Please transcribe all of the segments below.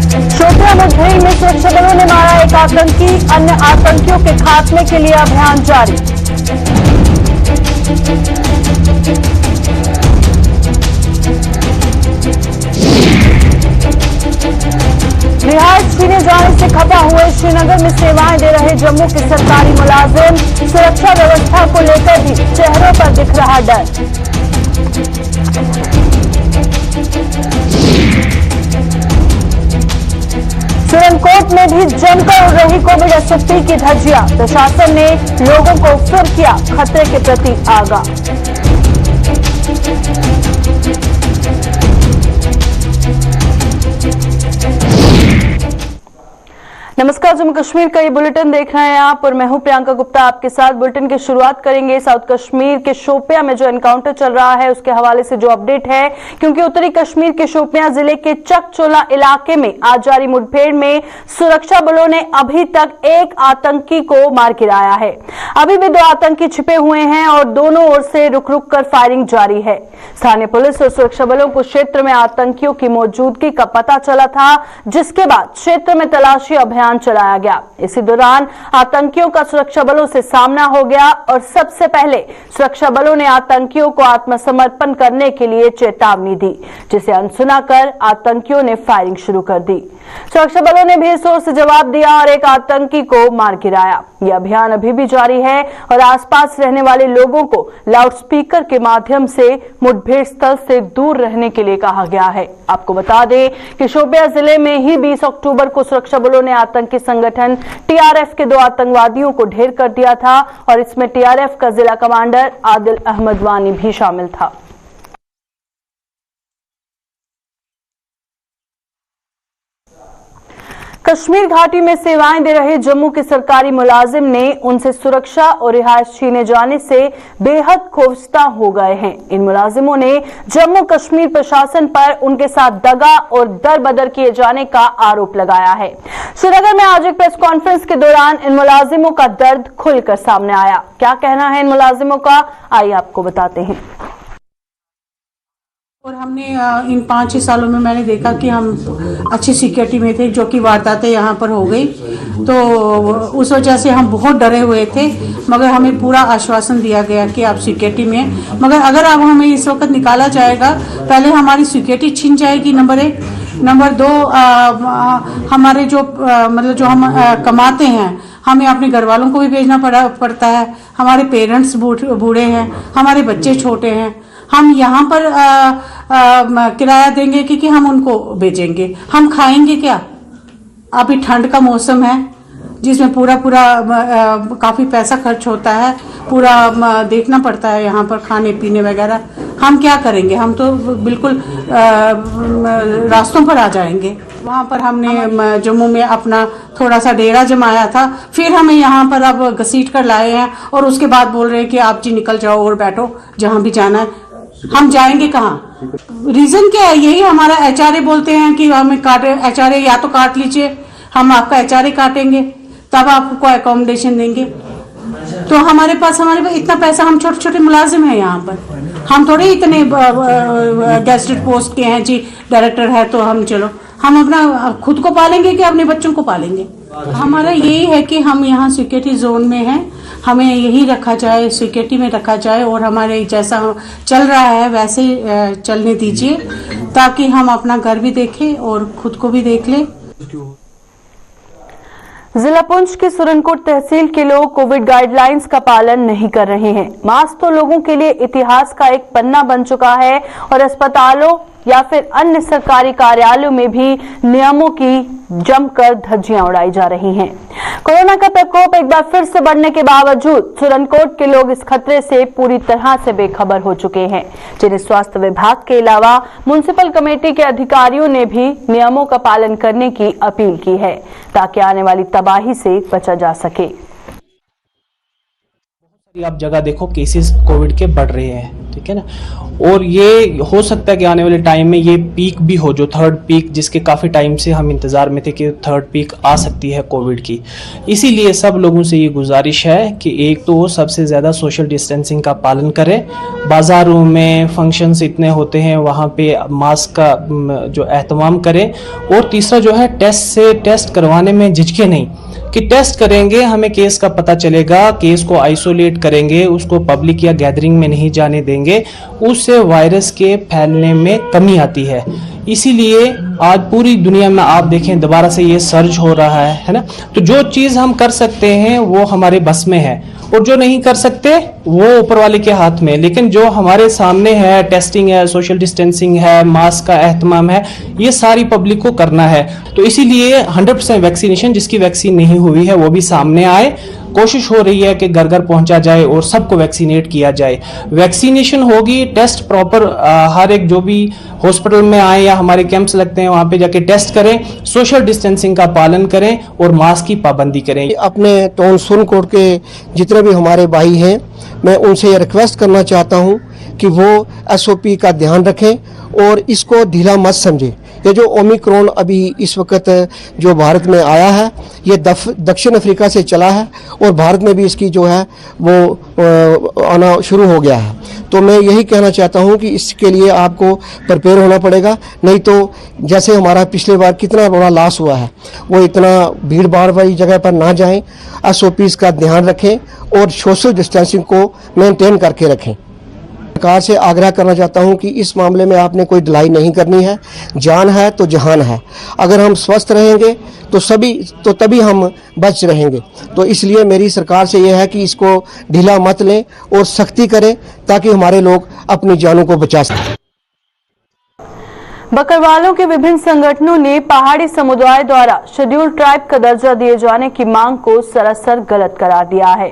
शोपियां मुठभेड़ में सुरक्षा बलों ने मारा एक आतंकी, अन्य आतंकियों के खात्मे के लिए अभियान जारी। रिहायश छीने जाने से खफा हुए श्रीनगर में सेवाएं दे रहे जम्मू के सरकारी मुलाजिम, सुरक्षा व्यवस्था को लेकर भी चेहरों पर दिख रहा डर। सुरनकोट में भी जमकर उड़ रही कोविड SOP की धज्जियां, प्रशासन ने लोगों को फिर किया खतरे के प्रति आगाह। नमस्कार, जम्मू कश्मीर का ये बुलेटिन देख रहे हैं आप और मैं हूं प्रियंका गुप्ता आपके साथ। बुलेटिन की शुरुआत करेंगे साउथ कश्मीर के शोपियां में जो एनकाउंटर चल रहा है उसके हवाले से जो अपडेट है, क्योंकि उत्तरी कश्मीर के शोपियां जिले के चकचोला इलाके में आज जारी मुठभेड़ में सुरक्षा बलों ने अभी तक एक आतंकी को मार गिराया है। अभी भी 2 आतंकी छिपे हुए हैं और दोनों ओर से रुक रुक कर फायरिंग जारी है। स्थानीय पुलिस और सुरक्षा बलों को क्षेत्र में आतंकियों की मौजूदगी का पता चला था, जिसके बाद क्षेत्र में तलाशी अभियान चलाया गया। इसी दौरान आतंकियों का सुरक्षा बलों से सामना हो गया और सबसे पहले सुरक्षा बलों ने आतंकियों को आत्मसमर्पण करने के लिए चेतावनी दी, जिसे अनसुना कर आतंकियों ने फायरिंग शुरू कर दी। सुरक्षा बलों ने भी जोर से जवाब दिया और एक आतंकी को मार गिराया। यह अभियान अभी भी जारी है और आसपास रहने वाले लोगों को लाउडस्पीकर के माध्यम से मुठभेड़ स्थल से दूर रहने के लिए कहा गया है। आपको बता दें कि शोपियां जिले में ही 20 अक्टूबर को सुरक्षा बलों ने आतंकी संगठन TRF के 2 आतंकवादियों को ढेर कर दिया था और इसमें TRF का जिला कमांडर आदिल अहमद वानी भी शामिल था। कश्मीर घाटी में सेवाएं दे रहे जम्मू के सरकारी मुलाजिम ने उनसे सुरक्षा और रिहायश छीने जाने से बेहद खौफजदा हो गए हैं। इन मुलाजिमों ने जम्मू कश्मीर प्रशासन पर उनके साथ दगा और दर-बदर किए जाने का आरोप लगाया है। श्रीनगर में आज एक प्रेस कॉन्फ्रेंस के दौरान इन मुलाजिमों का दर्द खुलकर सामने आया। क्या कहना है इन मुलाजिमों का, आइए आपको बताते हैं। और हमने इन 5-6 सालों में मैंने देखा कि हम अच्छी सिक्योरिटी में थे, जो कि वारदातें यहाँ पर हो गई, तो उस वजह से हम बहुत डरे हुए थे। मगर हमें पूरा आश्वासन दिया गया कि आप सिक्योरिटी में, मगर अगर अब हमें इस वक्त निकाला जाएगा, पहले हमारी सिक्योरिटी छीन जाएगी, नंबर 1। नंबर 2, हमारे जो मतलब जो हम कमाते हैं, हमें अपने घर वालों को भी भेजना पड़ता है। हमारे पेरेंट्स बूढ़े हैं, हमारे बच्चे छोटे हैं। हम यहाँ पर किराया देंगे कि हम उनको भेजेंगे, हम खाएंगे क्या? अभी ठंड का मौसम है जिसमें पूरा काफी पैसा खर्च होता है, पूरा देखना पड़ता है यहाँ पर खाने पीने वगैरह। हम क्या करेंगे? हम तो बिल्कुल रास्तों पर आ जाएंगे। वहाँ पर हमने जम्मू में अपना थोड़ा सा डेरा जमाया था, फिर हमें यहाँ पर अब घसीट कर लाए हैं और उसके बाद बोल रहे हैं कि आप जी निकल जाओ और बैठो जहाँ भी जाना है। हम जाएंगे कहाँ? रीजन क्या है? यही हमारा HRA बोलते हैं कि हमें HRA या तो काट लीजिए, हम आपका HRA काटेंगे, तब आपको अकोमोडेशन देंगे। तो हमारे पास इतना पैसा, हम छोटे छोटे मुलाजिम हैं यहाँ पर, हम थोड़े इतने गेस्टेड पोस्ट के हैं जी, डायरेक्टर है तो हम अपना खुद को पालेंगे कि अपने बच्चों को पालेंगे? हमारा यही है कि हम यहाँ सिक्योरिटी जोन में हैं, हमें यही रखा जाए, सिक्योरिटी में रखा जाए और हमारे जैसा चल रहा है वैसे चलने दीजिए, ताकि हम अपना घर भी देखें और खुद को भी देख लें। जिला पुंछ की सुरनकोट तहसील के लोग कोविड गाइडलाइंस का पालन नहीं कर रहे हैं। मास्क तो लोगों के लिए इतिहास का एक पन्ना बन चुका है और अस्पतालों या फिर अन्य सरकारी कार्यालयों में भी नियमों की जमकर धज्जियां उड़ाई जा रही हैं। कोरोना का प्रकोप एक बार फिर से बढ़ने के बावजूद सुरनकोट के लोग इस खतरे से पूरी तरह से बेखबर हो चुके हैं, जिन्हें स्वास्थ्य विभाग के अलावा म्युनिसिपल कमेटी के अधिकारियों ने भी नियमों का पालन करने की अपील की है, ताकि आने वाली तबाही से बचा जा सके। आप जगह देखो केसेस कोविड के बढ़ रहे हैं, ठीक है ना। और ये हो सकता है कि आने वाले टाइम में ये पीक भी हो, जो थर्ड पीक जिसके काफ़ी टाइम से हम इंतज़ार में थे कि थर्ड पीक आ सकती है कोविड की। इसीलिए सब लोगों से ये गुजारिश है कि एक तो सबसे ज़्यादा सोशल डिस्टेंसिंग का पालन करें, बाज़ारों में फंक्शंस इतने होते हैं वहाँ पे मास्क का जो एहतमाम करें, और तीसरा जो है टेस्ट करवाने में झिझके नहीं कि टेस्ट करेंगे हमें केस का पता चलेगा, केस को आइसोलेट करेंगे, उसको पब्लिक या गैदरिंग में नहीं जाने देंगे, उससे वायरस के फैलने में कमी आती है। इसीलिए आज पूरी दुनिया में आप देखें दोबारा से ये सर्ज हो रहा है ना। तो जो चीज़ हम कर सकते हैं वो हमारे बस में है, और जो नहीं कर सकते वो ऊपर वाले के हाथ में। लेकिन जो हमारे सामने है, टेस्टिंग है, सोशल डिस्टेंसिंग है, मास्क का एहतमाम है, ये सारी पब्लिक को करना है। तो इसीलिए 100% वैक्सीनेशन, जिसकी वैक्सीन नहीं हुई है वो भी सामने आए। कोशिश हो रही है कि घर घर पहुंचा जाए और सबको वैक्सीनेट किया जाए। वैक्सीनेशन होगी, टेस्ट प्रॉपर, हर एक जो भी हॉस्पिटल में आए या हमारे कैंप्स लगते हैं वहां पे जाके टेस्ट करें, सोशल डिस्टेंसिंग का पालन करें और मास्क की पाबंदी करें। अपने टोनसुन कोट के जितने भी हमारे भाई हैं, मैं उनसे ये रिक्वेस्ट करना चाहता हूं कि वो SOP का ध्यान रखें और इसको ढीला मत समझें। ये जो ओमिक्रॉन अभी इस वक्त जो भारत में आया है, ये दक्षिण अफ्रीका से चला है और भारत में भी इसकी जो है वो आना शुरू हो गया है। तो मैं यही कहना चाहता हूं कि इसके लिए आपको प्रिपेयर होना पड़ेगा, नहीं तो जैसे हमारा पिछले बार कितना बड़ा लॉस हुआ है, वो इतना भीड़ भाड़ वाली जगह पर ना जाएं। SOPs का ध्यान रखें और सोशल डिस्टेंसिंग को मेंटेन करके रखें। सरकार से आग्रह करना चाहता हूं कि इस मामले में आपने कोई ढिलाई नहीं करनी है। जान है तो जहान है। अगर हम स्वस्थ रहेंगे तो तभी हम बच रहेंगे। तो इसलिए मेरी सरकार से यह है कि इसको ढीला मत लें और सख्ती करें ताकि हमारे लोग अपनी जानों को बचा सकें। बकरवालों के विभिन्न संगठनों ने पहाड़ी समुदाय द्वारा शेड्यूल ट्राइब का दर्जा दिए जाने की मांग को सरासर गलत करार दिया है।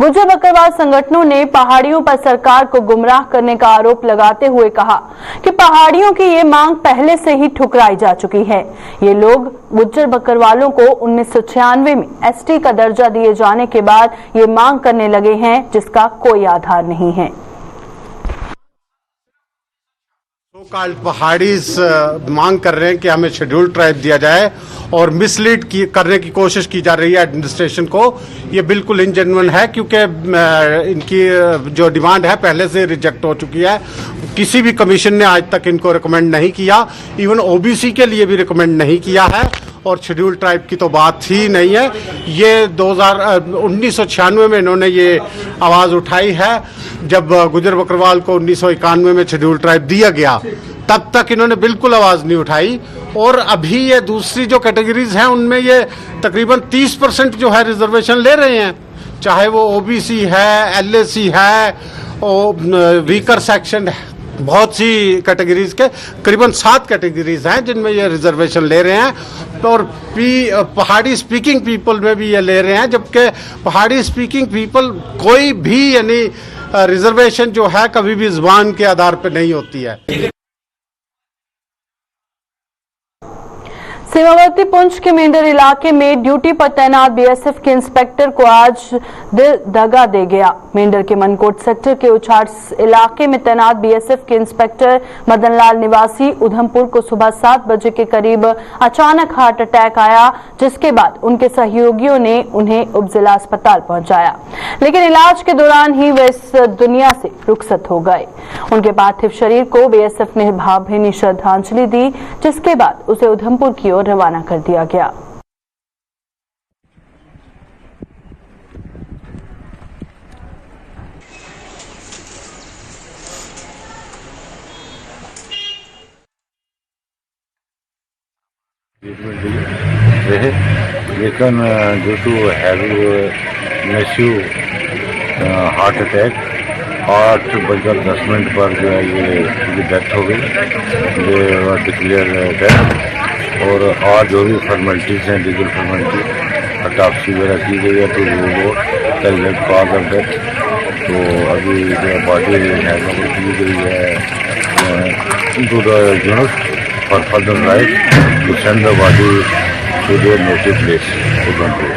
गुर्जर बकरवाल संगठनों ने पहाड़ियों पर सरकार को गुमराह करने का आरोप लगाते हुए कहा कि पहाड़ियों की ये मांग पहले से ही ठुकराई जा चुकी है। ये लोग गुर्जर बकरवालों को 1996 में ST का दर्जा दिए जाने के बाद ये मांग करने लगे हैं, जिसका कोई आधार नहीं है। पहाड़ी मांग कर रहे हैं कि हमें शेड्यूल ट्राइब दिया जाए और मिसलीड करने की कोशिश की जा रही है एडमिनिस्ट्रेशन को। ये बिल्कुल इनजेन्युइन है, क्योंकि इनकी जो डिमांड है पहले से रिजेक्ट हो चुकी है। किसी भी कमीशन ने आज तक इनको रिकमेंड नहीं किया, इवन OBC के लिए भी रिकमेंड नहीं किया है, और शेड्यूल ट्राइब की तो बात ही नहीं है। ये 1996 में इन्होंने ये आवाज़ उठाई है, जब गुजर बकरवाल को 1991 में शेड्यूल ट्राइब दिया गया, तब तक इन्होंने बिल्कुल आवाज़ नहीं उठाई। और अभी ये दूसरी जो कैटेगरीज हैं उनमें ये तकरीबन 30% जो है रिजर्वेशन ले रहे हैं, चाहे वो OBC है, LAC है और वीकर सेक्शन है। बहुत सी कैटेगरीज के करीबन 7 कैटेगरीज हैं जिनमें ये रिजर्वेशन ले रहे हैं, और पहाड़ी स्पीकिंग पीपल में भी ये ले रहे हैं, जबकि पहाड़ी स्पीकिंग पीपल कोई भी यानी रिजर्वेशन जो है कभी भी ज़ुबान के आधार पर नहीं होती है। सीमावर्ती पुंछ के मेंढर इलाके में ड्यूटी पर तैनात BSF के इंस्पेक्टर को आज दिल दगा दे गया। मेंढर के मनकोट सेक्टर के उछाड़ इलाके में तैनात BSF के इंस्पेक्टर मदनलाल निवासी उधमपुर को सुबह 7 बजे के करीब अचानक हार्ट अटैक आया, जिसके बाद उनके सहयोगियों ने उन्हें उपजिला अस्पताल पहुंचाया, लेकिन इलाज के दौरान ही वे इस दुनिया से रुखसत हो गए। उनके पार्थिव शरीर को BSF ने भावभीनी श्रद्धांजलि दी, जिसके बाद उसे उधमपुर की ओर रवाना कर दिया गया। लेकिन due to heavy massive heart attack 8:10 पर जो है ये डेथ हो गई, ये डिक्लेयर डेथ। और जो भी फॉर्मेलिटीज़ हैं, लीगल फॉर्मेलिटी, ऑटोप्सी वगैरह की गई है, तो वो एग्जैक्ट कॉज ऑफ डेथ। तो अभी जो बॉडी हैंडओवर की गई है to the unit for further right to send the body to their native place Udhampur.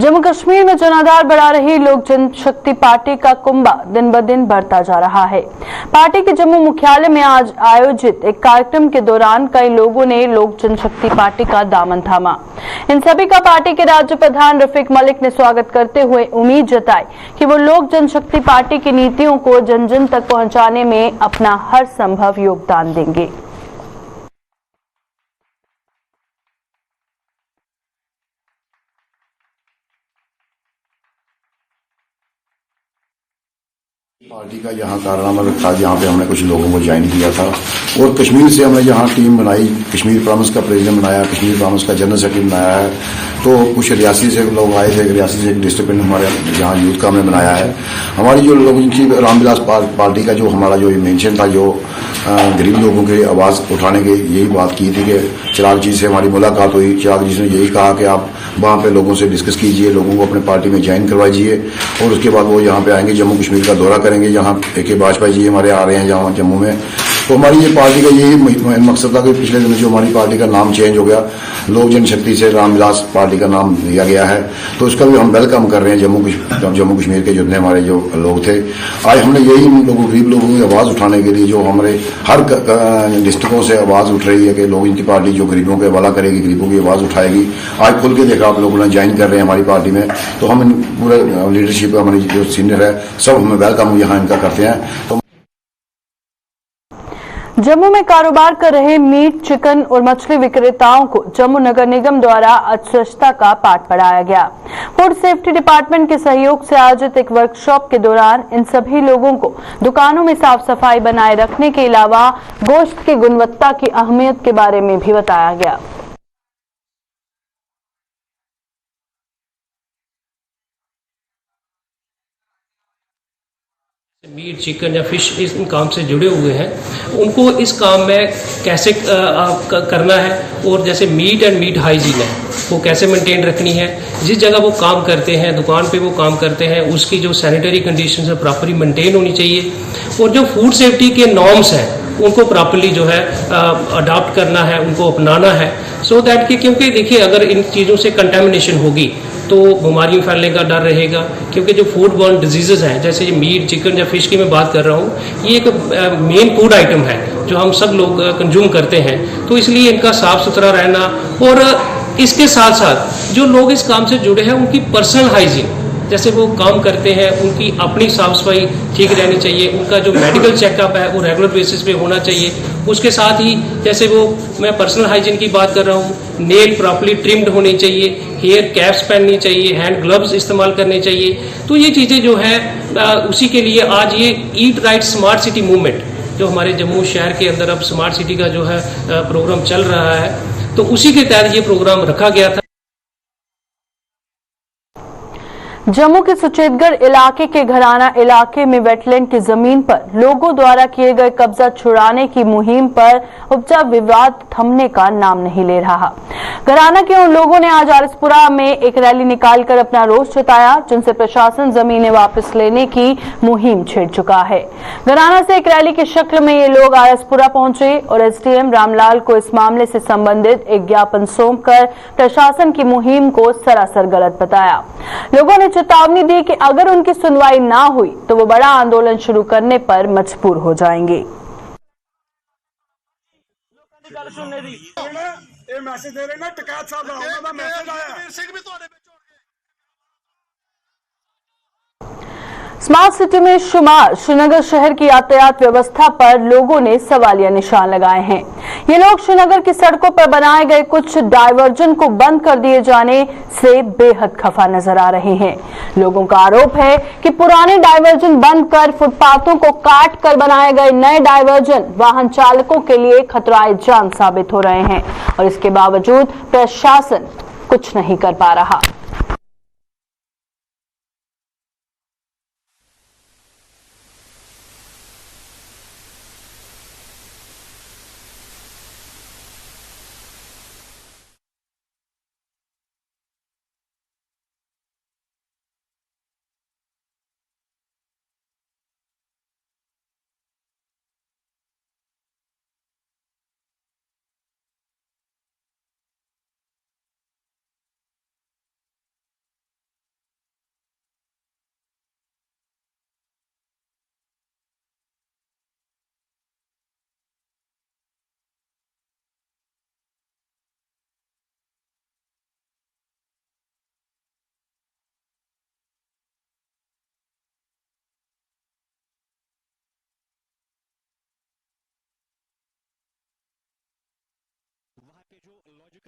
Jammu Kashmir में जनाधार बढ़ा रही लोक जनशक्ति पार्टी का कुंभा दिन ब दिन बढ़ता जा रहा है। पार्टी के जम्मू मुख्यालय में आज आयोजित एक कार्यक्रम के दौरान कई लोगों ने लोक जनशक्ति पार्टी का दामन थामा। इन सभी का पार्टी के राज्य प्रधान रफीक मलिक ने स्वागत करते हुए उम्मीद जताई कि वो लोक जनशक्ति पार्टी की नीतियों को जन जन तक पहुंचाने में अपना हर संभव योगदान देंगे। पार्टी का यहाँ कारनामा रखा, यहाँ पे हमने कुछ लोगों को ज्वाइन किया था और कश्मीर से हमने यहाँ टीम बनाई। कश्मीर प्रॉमिस का प्रेसिडेंट बनाया, कश्मीर प्रॉमिस का जनरल सेक्रेटरी बनाया है। तो कुछ रियासी से लोग आए थे, रियासी से एक डिस्ट्रिक्ट हमारे यहाँ यूथ का हमने बनाया है। हमारी जो लोगों की रामविलास पार्टी का जो हमारा जो मेंशन था, जो गरीब लोगों की आवाज़ उठाने की यही बात की थी कि चिराग जी से हमारी मुलाकात हुई। चिराग जी ने यही कहा कि आप वहाँ पे लोगों से डिस्कस कीजिए, लोगों को अपने पार्टी में ज्वाइन करवाइए और उसके बाद वो यहाँ पे आएंगे, जम्मू कश्मीर का दौरा करेंगे। यहाँ AK वाजपेयी जी हमारे आ रहे हैं यहाँ जम्मू में। तो हमारी ये पार्टी का यही मकसद था कि पिछले दिनों जो हमारी पार्टी का नाम चेंज हो गया, लोक जनशक्ति से रामविलास पार्टी का नाम दिया गया है, तो उसका भी हम वेलकम कर रहे हैं। जम्मू कश्मीर के जितने हमारे जो लोग थे, आज हमने यही लोगों गरीब लोगों की आवाज़ उठाने के लिए, जो हमारे हर डिस्ट्रिक्टों से आवाज़ उठ रही है कि लोग इनकी पार्टी जो गरीबों के हवाला करेगी, गरीबों की आवाज़ उठाएगी। आज खुल के देखा आप लोगों ने ज्वाइन कर रहे हैं हमारी पार्टी में, तो हम पूरे लीडरशिप हमारी जो सीनियर है सब हमें वेलकम यहाँ इनका करते हैं। तो जम्मू में कारोबार कर रहे मीट, चिकन और मछली विक्रेताओं को जम्मू नगर निगम द्वारा स्वच्छता का पाठ पढ़ाया गया। फूड सेफ्टी डिपार्टमेंट के सहयोग से आयोजित एक वर्कशॉप के दौरान इन सभी लोगों को दुकानों में साफ सफाई बनाए रखने के अलावा गोश्त की गुणवत्ता की अहमियत के बारे में भी बताया गया। मीट, चिकन या फिश इस काम से जुड़े हुए हैं, उनको इस काम में कैसे करना है और जैसे मीट एंड मीट हाइजीन है वो कैसे मेंटेन रखनी है। जिस जगह वो काम करते हैं, दुकान पे वो काम करते हैं, उसकी जो सैनिटरी कंडीशन है प्रॉपरली मेंटेन होनी चाहिए और जो फूड सेफ्टी के नॉर्म्स हैं उनको प्रॉपरली जो है अडॉप्ट करना है, उनको अपनाना है, सो दैट कि क्योंकि देखिए अगर इन चीज़ों से कंटेमिनेशन होगी तो बीमारियों फैलने का डर रहेगा। क्योंकि जो फूड बॉर्न डिजीजेज हैं, जैसे ये मीट, चिकन या फिश की मैं बात कर रहा हूँ, ये एक मेन फूड आइटम है जो हम सब लोग कंज्यूम करते हैं, तो इसलिए इनका साफ सुथरा रहना और इसके साथ साथ जो लोग इस काम से जुड़े हैं उनकी पर्सनल हाइजीन, जैसे वो काम करते हैं उनकी अपनी साफ सफाई ठीक रहनी चाहिए, उनका जो मेडिकल चेकअप है वो रेगुलर बेसिस पे होना चाहिए। उसके साथ ही जैसे वो मैं पर्सनल हाइजीन की बात कर रहा हूँ, नेल प्रॉपरली ट्रिम्ड होनी चाहिए, हेयर कैप्स पहननी चाहिए, हैंड ग्लव्स इस्तेमाल करने चाहिए। तो ये चीज़ें जो है उसी के लिए आज ये eat right smart city movement जो हमारे जम्मू शहर के अंदर अब स्मार्ट सिटी का जो है प्रोग्राम चल रहा है, तो उसी के तहत ये प्रोग्राम रखा गया था। जम्मू के सुचेतगढ़ इलाके के घराना इलाके में वेटलैंड की जमीन पर लोगों द्वारा किए गए कब्जा छुड़ाने की मुहिम पर उपजा विवाद थमने का नाम नहीं ले रहा। घराना के उन लोगों ने आज आरएसपुरा में एक रैली निकालकर अपना रोष जताया, जिनसे प्रशासन जमीनें वापस लेने की मुहिम छेड़ चुका है। घराना से एक रैली की शक्ल में ये लोग आरएसपुरा पहुंचे और एसडीएम रामलाल को इस मामले से संबंधित एक ज्ञापन सौंपकर प्रशासन की मुहिम को सरासर गलत बताया। लोगों ने चेतावनी दी कि अगर उनकी सुनवाई ना हुई तो वो बड़ा आंदोलन शुरू करने पर मजबूर हो जाएंगे। स्मार्ट सिटी में शुमार श्रीनगर शहर की यातायात व्यवस्था पर लोगों ने सवालिया निशान लगाए हैं। ये लोग श्रीनगर की सड़कों पर बनाए गए कुछ डायवर्जन को बंद कर दिए जाने से बेहद खफा नजर आ रहे हैं। लोगों का आरोप है कि पुराने डायवर्जन बंद कर फुटपाथों को काट कर बनाए गए नए डायवर्जन वाहन चालकों के लिए खतराए जान साबित हो रहे हैं और इसके बावजूद प्रशासन कुछ नहीं कर पा रहा।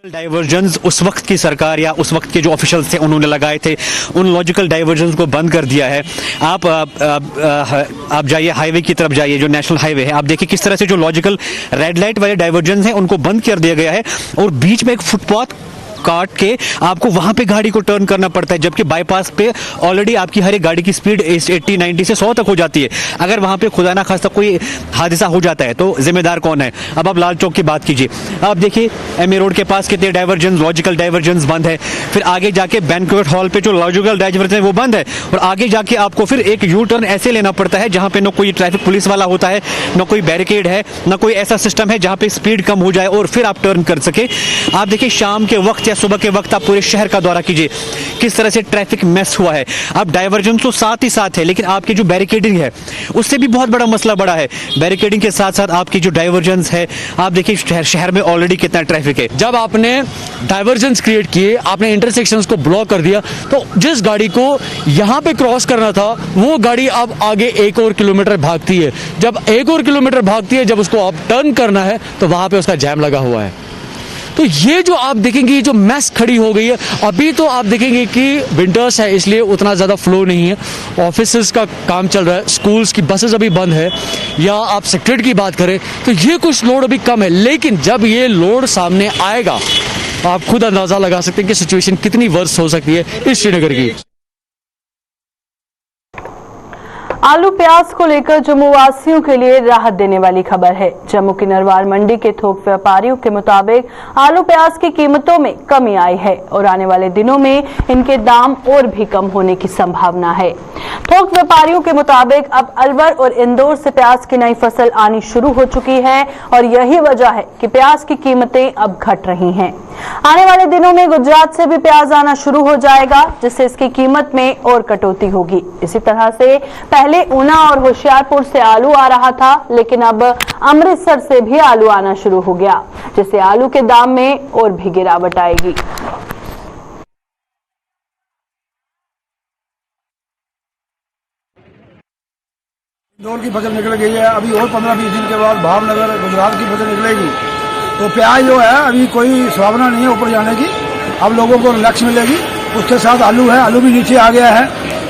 डाइवर्जन्स उस वक्त की सरकार या उस वक्त के जो ऑफिशियल्स थे उन्होंने लगाए थे, उन लॉजिकल डाइवर्जन्स को बंद कर दिया है। आप जाइए हाईवे की तरफ जाइए, जो नेशनल हाईवे है, आप देखिए किस तरह से जो लॉजिकल रेड लाइट वाले डाइवर्जन्स हैं उनको बंद कर दिया गया है और बीच में एक फुटपाथ काट के आपको वहां पे गाड़ी को टर्न करना पड़ता है, जबकि बाईपास पे ऑलरेडी आपकी हर एक गाड़ी की स्पीड 80, 90 से 100 तक हो जाती है। अगर वहां पे खुदा ना खास्ता कोई हादसा हो जाता है तो जिम्मेदार कौन है? अब आप लाल चौक की बात कीजिए, आप देखिए एमए रोड के पास कितने डाइवर्जन लॉजिकल डाइवर्जन बंद है, फिर आगे जाके बैंक्वेट हॉल पे जो लॉजिकल डाइवर्जन है वो बंद है, और आगे जाके आपको फिर एक यू टर्न ऐसे लेना पड़ता है जहां पे न कोई ट्रैफिक पुलिस वाला होता है, न कोई बैरिकेड है, न कोई ऐसा सिस्टम है जहां पे स्पीड कम हो जाए और फिर आप टर्न कर सके। आप देखिए शाम के वक्त सुबह के वक्त आप पूरे शहर का दौरा कीजिए, किस तरह से ट्रैफिक मेस हुआ है। अब डाइवर्जन तो साथ ही साथ है, लेकिन आपकी जो बैरिकेडिंग है उससे भी बहुत बड़ा मसला बड़ा है। बैरिकेडिंग के साथ साथ आपकी जो डाइवर्जन है, आप देखिए शहर में ऑलरेडी कितना ट्रैफिक है। जब आपने डाइवर्जन क्रिएट किए, आपने इंटरसेक्शंस को ब्लॉक कर दिया, तो जिस गाड़ी को यहां पे क्रॉस करना था वो गाड़ी अब आगे 1 और किलोमीटर भागती है। जब 1 और किलोमीटर भागती है, जब उसको अब टर्न करना है तो वहां पे उसका जैम लगा हुआ है। तो ये जो आप देखेंगे, जो मैस खड़ी हो गई है, अभी तो आप देखेंगे कि विंटर्स है इसलिए उतना ज़्यादा फ्लो नहीं है, ऑफिसेज का काम चल रहा है, स्कूल्स की बसेस अभी बंद है, या आप सेक्रेट की बात करें तो ये कुछ लोड अभी कम है। लेकिन जब ये लोड सामने आएगा आप खुद अंदाज़ा लगा सकते हैं कि सिचुएशन कितनी वर्स हो सकती है इस श्रीनगर की। आलू प्याज को लेकर जम्मू वासियों के लिए राहत देने वाली खबर है। जम्मू की नरवार मंडी के थोक व्यापारियों के मुताबिक आलू प्याज की कीमतों में कमी आई है और आने वाले दिनों में इनके दाम और भी कम होने की संभावना है। थोक व्यापारियों के मुताबिक अब अलवर और इंदौर से प्याज की नई फसल आनी शुरू हो चुकी है और यही वजह है कि प्याज की कीमतें अब घट रही हैं। आने वाले दिनों में गुजरात से भी प्याज आना शुरू हो जाएगा, जिससे इसकी कीमत में और कटौती होगी। इसी तरह से पहले ऊना और होशियारपुर से आलू आ रहा था, लेकिन अब अमृतसर से भी आलू आना शुरू हो गया, जिससे आलू के दाम में और भी गिरावट आएगी। इंदौर की फसल निकल गई है, अभी और 15-20 दिन के बाद भावनगर गुजरात की फसल निकलेगी, तो प्याज जो है अभी कोई संभावना नहीं है ऊपर जाने की। अब लोगों को रिलैक्स मिलेगी। उसके साथ आलू है, आलू भी नीचे आ गया है।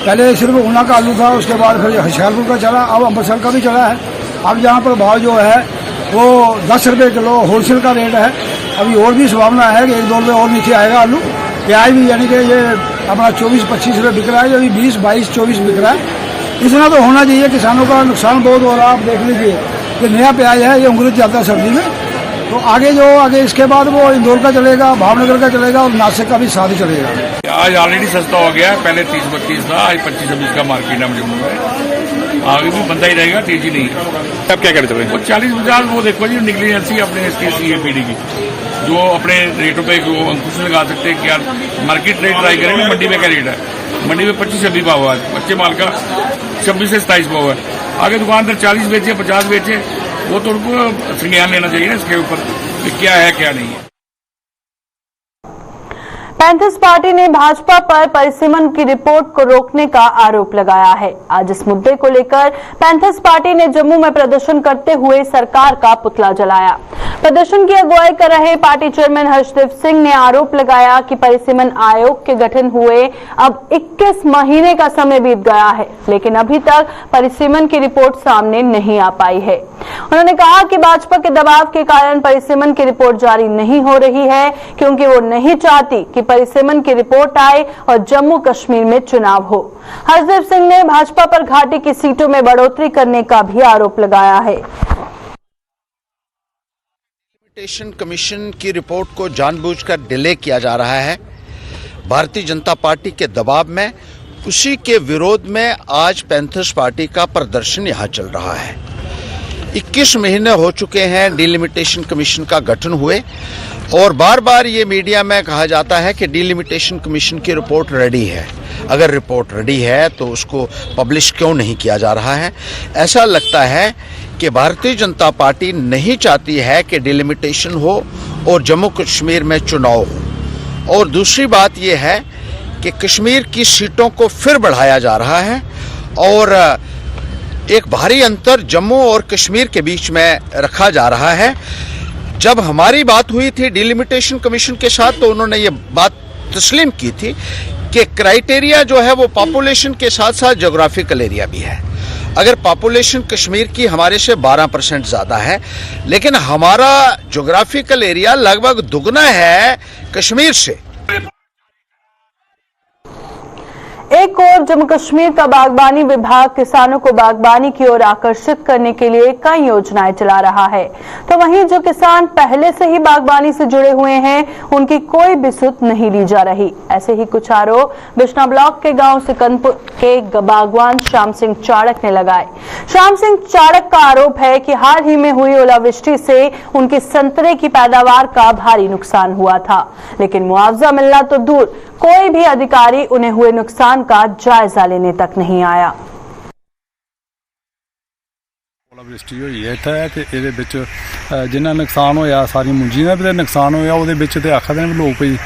पहले सिर्फ ऊना का आलू था, उसके बाद फिर होशियारपुर का चला, अब अमृतसर का भी चला है। अब यहाँ पर भाव जो है वो 10 रुपये किलो होलसेल का रेट है। अभी और भी संभावना है कि 1-2 रुपये और नीचे आएगा आलू। प्याज भी यानी कि ये अपना 24-25 रुपये बिक रहा है, अभी 20, 22, 24 बिक रहा है। इतना तो होना चाहिए, किसानों का नुकसान बहुत हो रहा है। आप देख लीजिए कि नया प्याज है, ये अंकुरित जाता है सर्दी में, तो आगे इसके बाद वो इंदौर का चलेगा, भावनगर का चलेगा और नासिक का भी साथ ही चलेगा। आज ऑलरेडी सस्ता हो गया है, पहले 30-32 था, आज 25-26 का मार्केट है जम्मू में। आगे भी बनता ही रहेगा, तेजी नहीं है। अब क्या करते हैं? 40-50 वो देखो जी, निकली ऐसी अपने CAPD की, जो अपने रेटों पे अंकुश लगा सकते हैं कि यार मार्केट रेट ट्राई करेंगे। मंडी में क्या रेट है? मंडी में 25-26 भाव है, कच्चे माल का 26 से 27 भाव है। आगे दुकानदार 40 बेचे, 50 बेचे, वो तो उनको संज्ञान लेना चाहिए ना इसके ऊपर कि क्या है क्या नहीं है। पैंथर्स पार्टी ने भाजपा पर परिसीमन की रिपोर्ट को रोकने का आरोप लगाया है। आज इस मुद्दे को लेकर पैंथर्स पार्टी ने जम्मू में प्रदर्शन करते हुए सरकार का पुतला जलाया। प्रदर्शन की अगुवाई कर रहे पार्टी चेयरमैन हर्षदेव सिंह ने आरोप लगाया कि परिसीमन आयोग के गठन हुए अब 21 महीने का समय बीत गया है, लेकिन अभी तक परिसीमन की रिपोर्ट सामने नहीं आ पाई है। उन्होंने कहा कि भाजपा के दबाव के कारण परिसीमन की रिपोर्ट जारी नहीं हो रही है, क्योंकि वो नहीं चाहती कि परिसीमन की रिपोर्ट आए और जम्मू कश्मीर में चुनाव हो। हरदेव सिंह ने भाजपा पर घाटी की सीटों में बढ़ोतरी करने का भी आरोप लगाया है। डिलिमिटेशन कमीशन की रिपोर्ट को जानबूझकर डिले किया जा रहा है। भारतीय जनता पार्टी के दबाव में, उसी के विरोध में आज पैंथर्स पार्टी का प्रदर्शन यहां चल रहा है। 21 महीने हो चुके हैं डिलिमिटेशन कमीशन का गठन हुए, और बार बार ये मीडिया में कहा जाता है कि डिलिमिटेशन कमीशन की रिपोर्ट रेडी है। अगर रिपोर्ट रेडी है तो उसको पब्लिश क्यों नहीं किया जा रहा है? ऐसा लगता है कि भारतीय जनता पार्टी नहीं चाहती है कि डिलिमिटेशन हो और जम्मू कश्मीर में चुनाव हो। और दूसरी बात यह है कि कश्मीर की सीटों को फिर बढ़ाया जा रहा है और एक भारी अंतर जम्मू और कश्मीर के बीच में रखा जा रहा है। जब हमारी बात हुई थी डिलिमिटेशन कमीशन के साथ तो उन्होंने ये बात तस्लीम की थी कि क्राइटेरिया जो है वो पॉपुलेशन के साथ साथ ज्योग्राफिकल एरिया भी है। अगर पॉपुलेशन कश्मीर की हमारे से 12% ज़्यादा है, लेकिन हमारा ज्योग्राफिकल एरिया लगभग दुगना है कश्मीर से। एक और जम्मू कश्मीर का बागबानी विभाग किसानों को बागबानी की ओर आकर्षित करने के लिए कई योजनाएं चला रहा है, तो वहीं जो किसान पहले से ही बागबानी से जुड़े हुए हैं उनकी कोई भी सुध नहीं ली जा रही। ऐसे ही कुछ आरोप बिश्ना ब्लॉक के गांव सिकंदपुर के बागवान श्याम सिंह चाड़क ने लगाए। श्याम सिंह चाड़क का आरोप है कि हाल ही में हुई ओलावृष्टि से उनकी संतरे की पैदावार का भारी नुकसान हुआ था, लेकिन मुआवजा मिलना तो दूर, कोई भी अधिकारी उन्हें हुए नुकसान का जायजा लेने तक नहीं आया। ओलावृष्टि हुई है इत्थे ते इहदे विच जिन्ना नुकसान होया सारी मुंजियां दा नुकसान होया ओहदे विच ते आखदे ने लोग कोई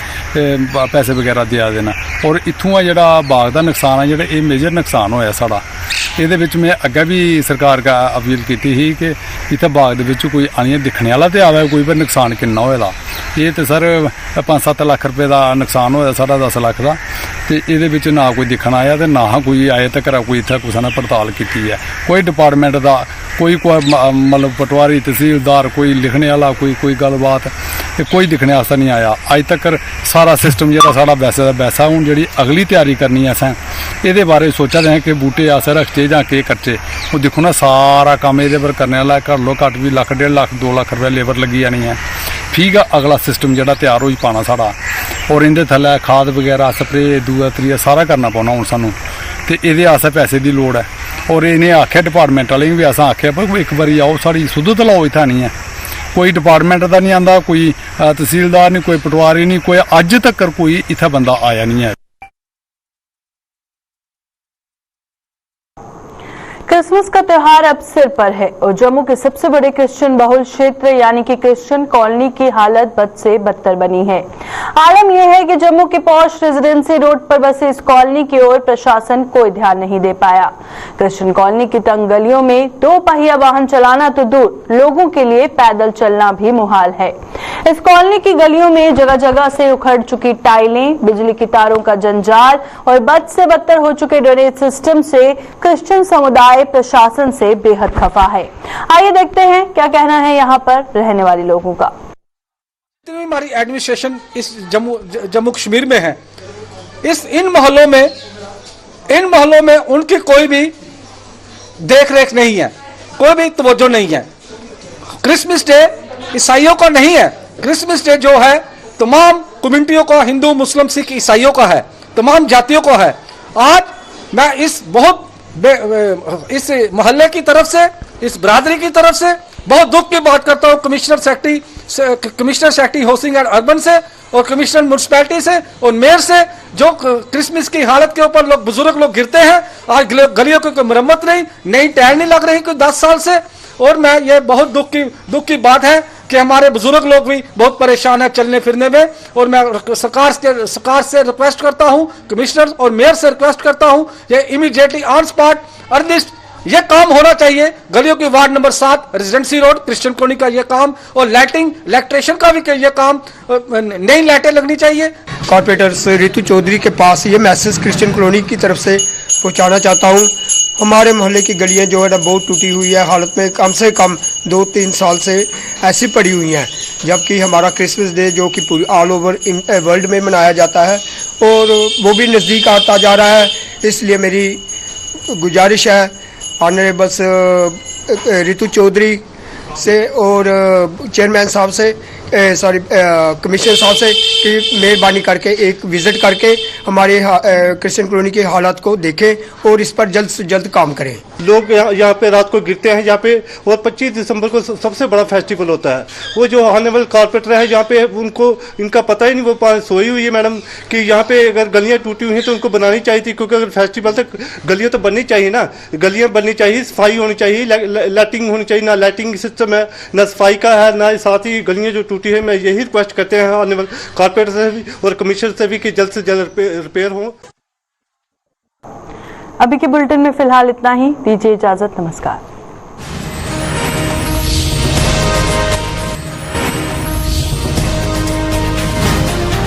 पैसे वगैरह देआ देना, और इत्थों आ जेहड़ा बाग दा नुकसान है जेहड़ा ये मेजर नुकसान होया साड़ा। ਇਹਦੇ ਵਿੱਚ मैं अग्गे भी सरकार का अपील की थी कि इत्थे बाग दे विच कोई आनिए दिखने वाला तो आवे कोई, पर नुकसान किन्ना होएदा। ये तो सर 5-7 लाख रुपए का नुकसान होया साढ़ा 10 लाख का, तो ये ना कोई दिखन आया तो ना कोई आए तक कोई इत्थे कुछ ने पड़ताल की है। कोई डिपार्टमेंट का कोई मतलब पटवारी तहसीलदार कोई लिखने वाला कोई गलबात कोई दिखने वास्ते नहीं आया अज तक। सारा सिस्टम जो साढ़ा वैसे का वैसा, हूँ जी अगली तैयारी करनी है असें ये बारे सोचा रहे हैं कि बूटे अस रखचे जां के करचे। वो देखो ना सारा काम ये पर करने वाला घर लो घट भी लाख 1.5 लाख 2 लाख रुपये लेबर लगी जानी है। ठीक है, अगला सिस्टम जो तैयार हो पाना साढ़ा, और इनके थल्ले खाद वगैरह स्प्रे दूआ त्रीआ सारा करना पौना हूँ सानू, तो ये आस्ते पैसे की लोड़ है। और इन्हें आख्या डिपार्टमेंट वाले भी अस आख्या पर एक बारी आओ साड़ी सुध तो लाओ, इतना नहीं है कोई डिपार्टमेंट का नहीं आता, कोई तहसीलदार नहीं, कोई पटवारी नहीं, कोई अज तक कोई इतना बंदा आया नहीं है। क्रिसमस का त्योहार अब सिर पर है और जम्मू के सबसे बड़े क्रिश्चियन बहुल क्षेत्र यानी कि क्रिश्चियन कॉलोनी की हालत बद से बदतर बनी है। आलम यह है कि जम्मू के पॉश रेजिडेंसी रोड पर बसे इस कॉलोनी की ओर प्रशासन कोई ध्यान नहीं दे पाया। क्रिश्चियन कॉलोनी की तंग गलियों में 2 पहिया वाहन चलाना तो दूर, लोगों के लिए पैदल चलना भी मुहाल है। इस कॉलोनी की गलियों में जगह जगह से उखड़ चुकी टाइलें, बिजली की तारों का जंजाल और बद से बदतर हो चुके ड्रेनेज सिस्टम से क्रिश्चियन समुदाय प्रशासन से बेहद खफा है। आइए देखते हैं क्या कहना है यहाँ पर रहने वाले लोगों का। जितनी हमारी एडमिनिस्ट्रेशन इस जम्मू कश्मीर में है, इन मोहल्लों में उनकी कोई भी देख रेख नहीं है, कोई भी तवज्जो नहीं है। क्रिसमस डे ईसाइयों का नहीं है, क्रिसमस डे जो है तमाम कम्युनिटियों का, हिंदू मुस्लिम सिख ईसाइयों का है, तमाम जातियों का है। आज मैं इस मोहल्ले की तरफ से, इस बरादरी की तरफ से बहुत दुख की बात करता हूँ commissioner secretary housing and urban से और कमिश्नर म्यूनसिपैलिटी से और मेयर से, जो क्रिसमस की हालत के ऊपर बुजुर्ग लोग गिरते हैं। आज गलियों की कोई मरम्मत नहीं, नई टायर नहीं लग रही कोई 10 साल से। और मैं ये बहुत दुख की बात है कि हमारे बुजुर्ग लोग भी बहुत परेशान है चलने फिरने में। और मैं सरकार से रिक्वेस्ट करता हूं, कमिश्नर और मेयर से रिक्वेस्ट करता हूं, ये इमीडिएटली ऑन स्पॉट अर्निस्ट ये काम होना चाहिए। गलियों की ward number 7 residency road Christian colony का ये काम, और इलेक्ट्रिशियन का भी ये काम, नई लाइटें लगनी चाहिए। कॉर्पोरेटर रितु चौधरी के पास ये मैसेज क्रिश्चियन कॉलोनी की तरफ से पहुंचाना चाहता हूं। हमारे मोहल्ले की गलियां जो है ना बहुत टूटी हुई है हालत में, कम से कम 2-3 साल से ऐसी पड़ी हुई हैं, जबकि हमारा क्रिसमस डे जो कि पूरी ऑल ओवर वर्ल्ड में मनाया जाता है और वो भी नज़दीक आता जा रहा है। इसलिए मेरी गुजारिश है ऑनरेबल रितु चौधरी से और चेयरमैन साहब से, कमिश्नर साहब से कि मेहरबानी करके एक विज़िट करके हमारे क्रिश्चियन कॉलोनी की हालात को देखें और इस पर जल्द से जल्द काम करें। लोग यहाँ पे रात को गिरते हैं यहाँ पे, और 25 दिसंबर को सबसे बड़ा फेस्टिवल होता है। वो जो ऑनरेबल कॉर्पोरेटर है यहाँ पे, उनको इनका पता ही नहीं, वो सोई हुई है मैडम कि यहाँ पे अगर गलियाँ टूटी हुई हैं तो उनको बनानी चाहिए थी, क्योंकि अगर फेस्टिवल तक गलियाँ तो बननी चाहिए ना, गलियाँ बननी चाहिए, सफाई होनी चाहिए, लाइटिंग होनी चाहिए। ना लाइटिंग सिस्टम है, ना सफाई का है, ना साथ ही गलियाँ जो टूटी है। मैं यही रिक्वेस्ट करते हैं ऑनरेबल कॉर्पोरेटर से भी और कमिश्नर से भी कि जल्द से जल्द रिपेयर हो। अभी के बुलेटिन में फिलहाल इतना ही, दीजिए इजाजत, नमस्कार।